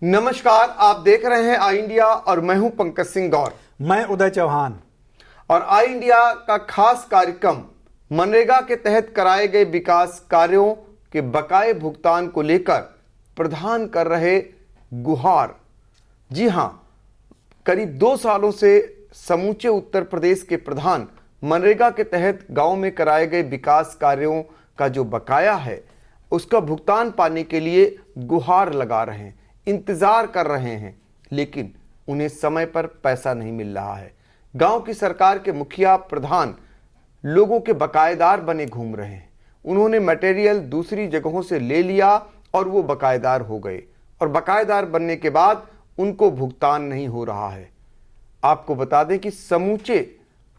नमस्कार, आप देख रहे हैं आई इंडिया और मैं हूं पंकज सिंह गौर। मैं उदय चौहान। और आई इंडिया का खास कार्यक्रम मनरेगा के तहत कराए गए विकास कार्यों के बकाए भुगतान को लेकर प्रधान कर रहे गुहार। जी हां, करीब 2 सालों से समूचे उत्तर प्रदेश के प्रधान मनरेगा के तहत गांव में कराए गए विकास कार्यों का जो बकाया है उसका भुगतान पाने के लिए गुहार लगा रहे हैं, इंतजार कर रहे हैं, लेकिन उन्हें समय पर पैसा नहीं मिल रहा है। गांव की सरकार के मुखिया प्रधान लोगों के बकायेदार बने घूम रहे हैं। उन्होंने मटेरियल दूसरी जगहों से ले लिया और वो बकायेदार हो गए, और बकायेदार बनने के बाद उनको भुगतान नहीं हो रहा है। आपको बता दें कि समूचे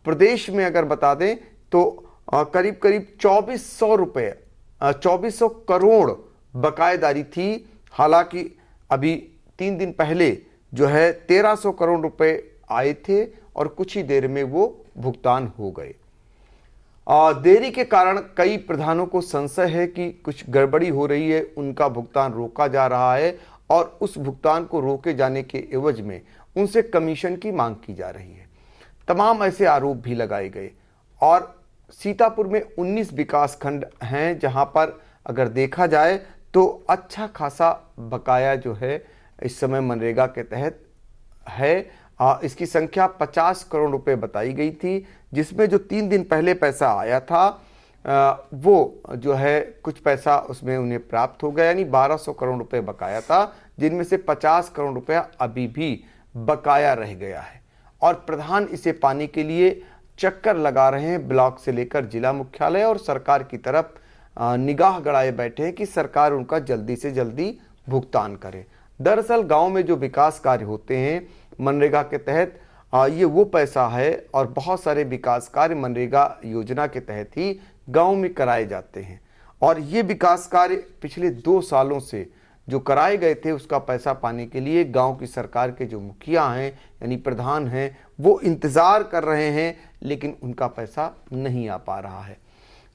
प्रदेश में अगर बता दें तो करीब करीब 2400 करोड़ बकायेदारी थी। हालांकि अभी 3 दिन पहले जो है 1300 करोड़ रुपए आए थे और कुछ ही देर में वो भुगतान हो गए। देरी के कारण कई प्रधानों को संशय है कि कुछ गड़बड़ी हो रही है, उनका भुगतान रोका जा रहा है और उस भुगतान को रोके जाने के एवज में उनसे कमीशन की मांग की जा रही है। तमाम ऐसे आरोप भी लगाए गए। और सीतापुर में 19 विकास खंड हैं जहां पर अगर देखा जाए तो अच्छा खासा बकाया जो है इस समय मनरेगा के तहत है। इसकी संख्या 50 करोड़ रुपए बताई गई थी, जिसमें जो 3 दिन पहले पैसा आया था वो जो है कुछ पैसा उसमें उन्हें प्राप्त हो गया, यानी 1200 करोड़ रुपए बकाया था, जिनमें से 50 करोड़ रुपया अभी भी बकाया रह गया है। और प्रधान इसे पाने के लिए चक्कर लगा रहे हैं, ब्लॉक से लेकर जिला मुख्यालय और सरकार की तरफ निगाह गड़ाए बैठे हैं कि सरकार उनका जल्दी से जल्दी भुगतान करे। दरअसल गांव में जो विकास कार्य होते हैं मनरेगा के तहत, ये वो पैसा है और बहुत सारे विकास कार्य मनरेगा योजना के तहत ही गांव में कराए जाते हैं। और ये विकास कार्य पिछले 2 सालों से जो कराए गए थे उसका पैसा पाने के लिए गांव की सरकार के जो मुखिया हैं यानी प्रधान हैं वो इंतज़ार कर रहे हैं, लेकिन उनका पैसा नहीं आ पा रहा है।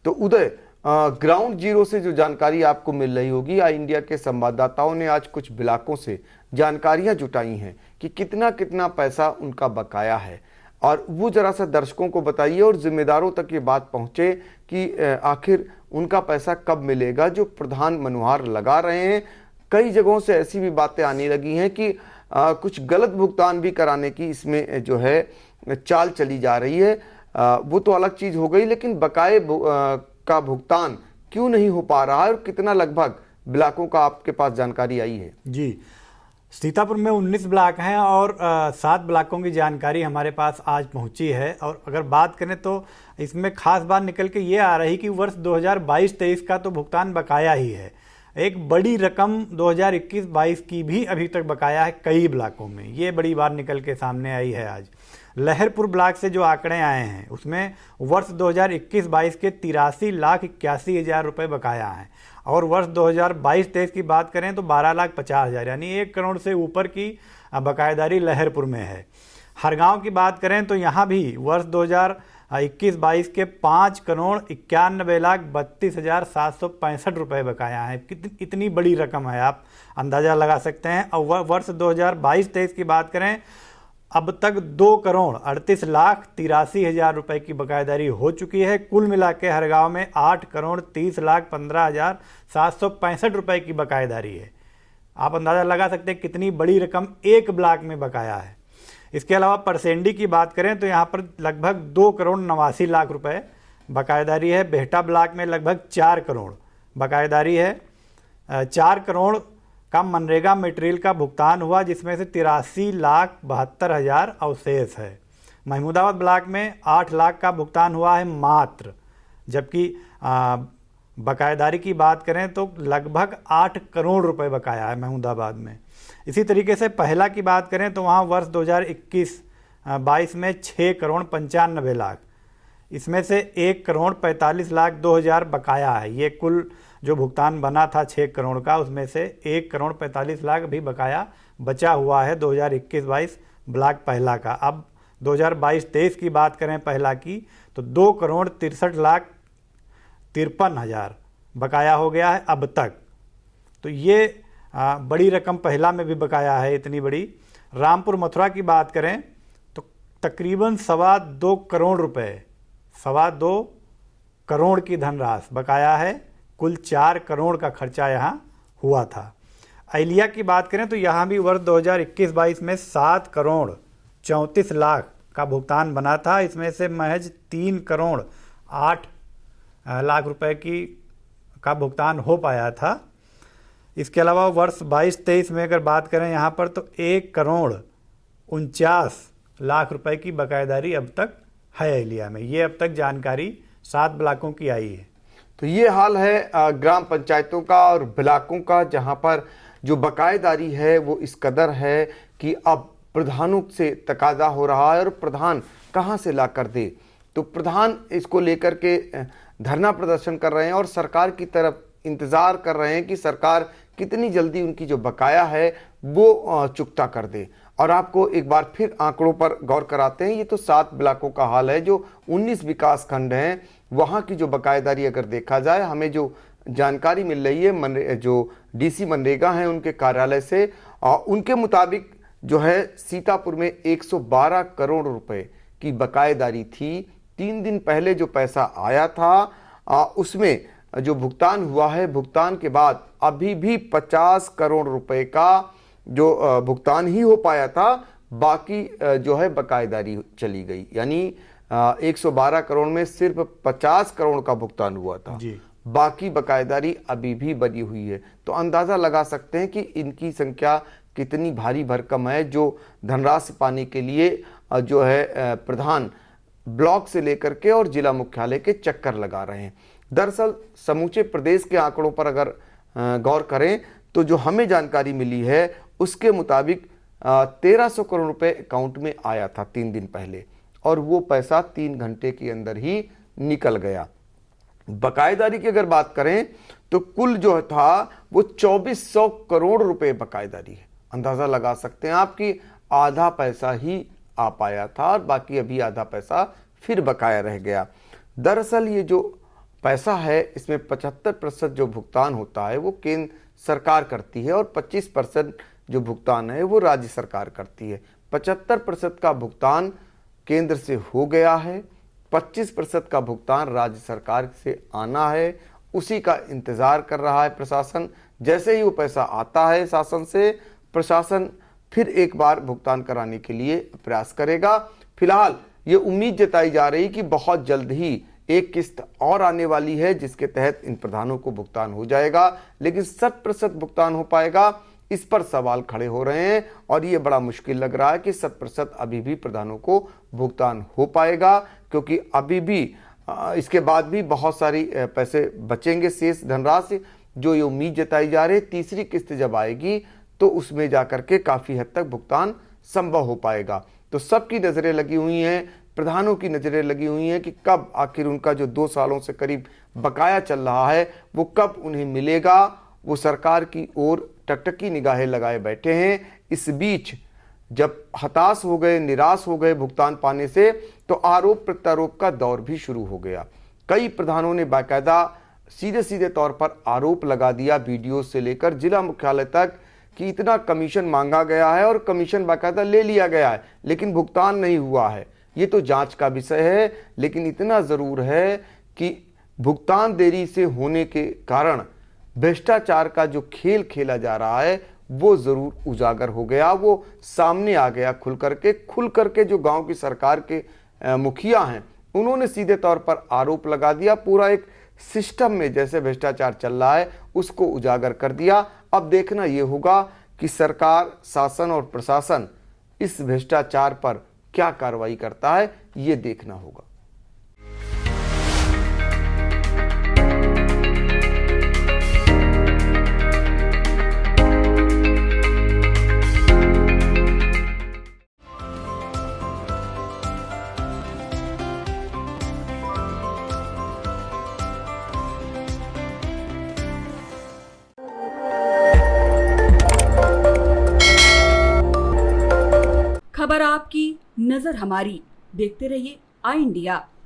तो उदय, ग्राउंड जीरो से जो जानकारी आपको मिल रही होगी, आई इंडिया के संवाददाताओं ने आज कुछ ब्लॉकों से जानकारियां जुटाई हैं कि कितना कितना पैसा उनका बकाया है, और वो जरा सा दर्शकों को बताइए और जिम्मेदारों तक ये बात पहुंचे कि आखिर उनका पैसा कब मिलेगा जो प्रधान मनुहार लगा रहे हैं। कई जगहों से ऐसी भी बातें आने लगी हैं कि कुछ गलत भुगतान भी कराने की इसमें जो है चाल चली जा रही है। वो तो अलग चीज़ हो गई, लेकिन बकाए का भुगतान क्यों नहीं हो पा रहा है और कितना लगभग ब्लॉकों का आपके पास जानकारी आई है? जी, सीतापुर में 19 ब्लॉक हैं और 7 ब्लॉकों की जानकारी हमारे पास आज पहुंची है। और अगर बात करें तो इसमें खास बात निकल के ये आ रही कि वर्ष 2022-23 का तो भुगतान बकाया ही है। एक बड़ी रकम 2021-22 की भी अभी तक बकाया है कई ब्लॉकों में। ये बड़ी बात निकल के सामने आई है आज। लहरपुर ब्लॉक से जो आंकड़े आए हैं उसमें वर्ष 2021-22 के 83,81,000 रुपये बकाया हैं, और वर्ष 2022-23 की बात करें तो 12,50,000, यानी 1 करोड़ से ऊपर की बकायेदारी लहरपुर में है। हरगांव की बात करें तो यहाँ भी वर्ष 2021-22 के 5,91,32,765 रुपये बकाया है। इतनी बड़ी रकम है, आप अंदाज़ा लगा सकते हैं। और वर्ष 2022-23 की बात करें अब तक 2,38,83,000 रुपये की बकायेदारी हो चुकी है। कुल मिला के हरगांव में 8,30,15,765 रुपये की बकायेदारी है। आप अंदाज़ा लगा सकते हैं कितनी बड़ी रकम एक ब्लॉक में बकाया है। इसके अलावा परसेंडी की बात करें तो यहाँ पर लगभग 2,89,00,000 रुपये बकायेदारी है। बेहटा ब्लॉक में लगभग 4 करोड़ बकायेदारी है। 4 करोड़ का मनरेगा मटेरियल का भुगतान हुआ, जिसमें से 83,72,000 अवशेष है। महमूदाबाद ब्लॉक में 8 लाख का भुगतान हुआ है मात्र, जबकि बकायेदारी की बात करें तो लगभग 8 करोड़ रुपए बकाया है महमूदाबाद में। इसी तरीके से पहला की बात करें तो वहाँ वर्ष 2021-22 में 6,95,00,000, इसमें से 1,45,02,000 बकाया है। ये कुल जो भुगतान बना था 6 करोड़ का, उसमें से 1 करोड़ 45 लाख भी बकाया बचा हुआ है 2021-22 ब्लॉक पहला का। अब 2022-23 की बात करें पहला की, तो 2 करोड़ 63 लाख 53 हज़ार बकाया हो गया है अब तक। तो ये बड़ी रकम पहला में भी बकाया है इतनी बड़ी। रामपुर मथुरा की बात करें तो तकरीबन 2.25 करोड़ रुपए, 2.25 करोड़ की धनराशि बकाया है। कुल 4 करोड़ का खर्चा यहाँ हुआ था। अहिल्या की बात करें तो यहाँ भी वर्ष 2021-22 में 7 करोड़ 34 लाख का भुगतान बना था। इसमें से महज 3 करोड़ 8 लाख रुपए का भुगतान हो पाया था। इसके अलावा वर्ष 22-23 में अगर बात करें यहाँ पर तो 1 करोड़ 49 लाख रुपए की बकायेदारी अब तक है अहिल्या में। ये अब तक जानकारी 7 ब्लॉकों की आई है। तो ये हाल है ग्राम पंचायतों का और ब्लॉकों का, जहां पर जो बकायेदारी है वो इस कदर है कि अब प्रधानों से तकाजा हो रहा है और प्रधान कहां से ला कर दे। तो प्रधान इसको लेकर के धरना प्रदर्शन कर रहे हैं और सरकार की तरफ इंतज़ार कर रहे हैं कि सरकार कितनी जल्दी उनकी जो बकाया है वो चुकता कर दे। और आपको एक बार फिर आंकड़ों पर गौर कराते हैं। ये तो 7 ब्लॉकों का हाल है, जो 19 विकास खंड हैं, वहाँ की जो बकायेदारी अगर देखा जाए, हमें जो जानकारी मिल रही है जो डीसी मनरेगा हैं उनके कार्यालय से, उनके मुताबिक जो है सीतापुर में 112 करोड़ रुपए की बकायेदारी थी। 3 दिन पहले जो पैसा आया था उसमें जो भुगतान हुआ है, भुगतान के बाद अभी भी 50 करोड़ रुपए का जो भुगतान ही हो पाया था, बाकी जो है बकायेदारी चली गई। यानी 112 करोड़ में सिर्फ 50 करोड़ का भुगतान हुआ था जी। बाकी बकायेदारी अभी भी बनी हुई है। तो अंदाज़ा लगा सकते हैं कि इनकी संख्या कितनी भारी भरकम है, जो धनराशि पाने के लिए जो है प्रधान ब्लॉक से लेकर के और जिला मुख्यालय के चक्कर लगा रहे हैं। दरअसल समूचे प्रदेश के आंकड़ों पर अगर गौर करें तो जो हमें जानकारी मिली है उसके मुताबिक 1300 करोड़ रुपए अकाउंट में आया था 3 दिन पहले, और वो पैसा 3 घंटे के अंदर ही निकल गया। बकायेदारी की अगर बात करें तो कुल जो था वो 2400 करोड़ रुपए बकायेदारी है। अंदाज़ा लगा सकते हैं आप कि आधा पैसा ही आ पाया था और बाकी अभी आधा पैसा फिर बकाया रह गया। दरअसल ये जो पैसा है इसमें 75% जो भुगतान होता है वो केंद्र सरकार करती है और 25% जो भुगतान है वो राज्य सरकार करती है। 75% का भुगतान केंद्र से हो गया है, 25% का भुगतान राज्य सरकार से आना है, उसी का इंतज़ार कर रहा है प्रशासन। जैसे ही वो पैसा आता है शासन से, प्रशासन फिर एक बार भुगतान कराने के लिए प्रयास करेगा। फिलहाल ये उम्मीद जताई जा रही कि बहुत जल्द ही एक किस्त और आने वाली है जिसके तहत इन प्रधानों को भुगतान हो जाएगा, लेकिन 100% भुगतान हो पाएगा, इस पर सवाल खड़े हो रहे हैं। और ये बड़ा मुश्किल लग रहा है कि 100% अभी भी प्रधानों को भुगतान हो पाएगा, क्योंकि अभी भी इसके बाद भी बहुत सारी पैसे बचेंगे शेष धनराशि। जो ये उम्मीद जताई जा रही है तीसरी किस्त जब आएगी तो उसमें जाकर के काफ़ी हद तक भुगतान संभव हो पाएगा। तो सबकी नज़रें लगी हुई हैं, प्रधानों की नज़रें लगी हुई हैं कि कब आखिर उनका जो 2 सालों से करीब बकाया चल रहा है वो कब उन्हें मिलेगा। वो सरकार की ओर टकटकी निगाहें लगाए बैठे हैं। इस बीच जब हताश हो गए, निराश हो गए भुगतान पाने से, तो आरोप प्रत्यारोप का दौर भी शुरू हो गया। कई प्रधानों ने बाकायदा सीधे सीधे तौर पर आरोप लगा दिया, वीडियो से लेकर जिला मुख्यालय तक, कि इतना कमीशन मांगा गया है और कमीशन बाकायदा ले लिया गया है लेकिन भुगतान नहीं हुआ है। ये तो जांच का विषय है, लेकिन इतना ज़रूर है कि भुगतान देरी से होने के कारण भ्रष्टाचार का जो खेल खेला जा रहा है वो ज़रूर उजागर हो गया, वो सामने आ गया खुल करके। जो गांव की सरकार के मुखिया हैं उन्होंने सीधे तौर पर आरोप लगा दिया, पूरा एक सिस्टम में जैसे भ्रष्टाचार चल रहा है उसको उजागर कर दिया। अब देखना ये होगा कि सरकार, शासन और प्रशासन इस भ्रष्टाचार पर क्या कार्रवाई करता है, ये देखना होगा। खबर आपकी, नजर हमारी। देखते रहिए आई इंडिया।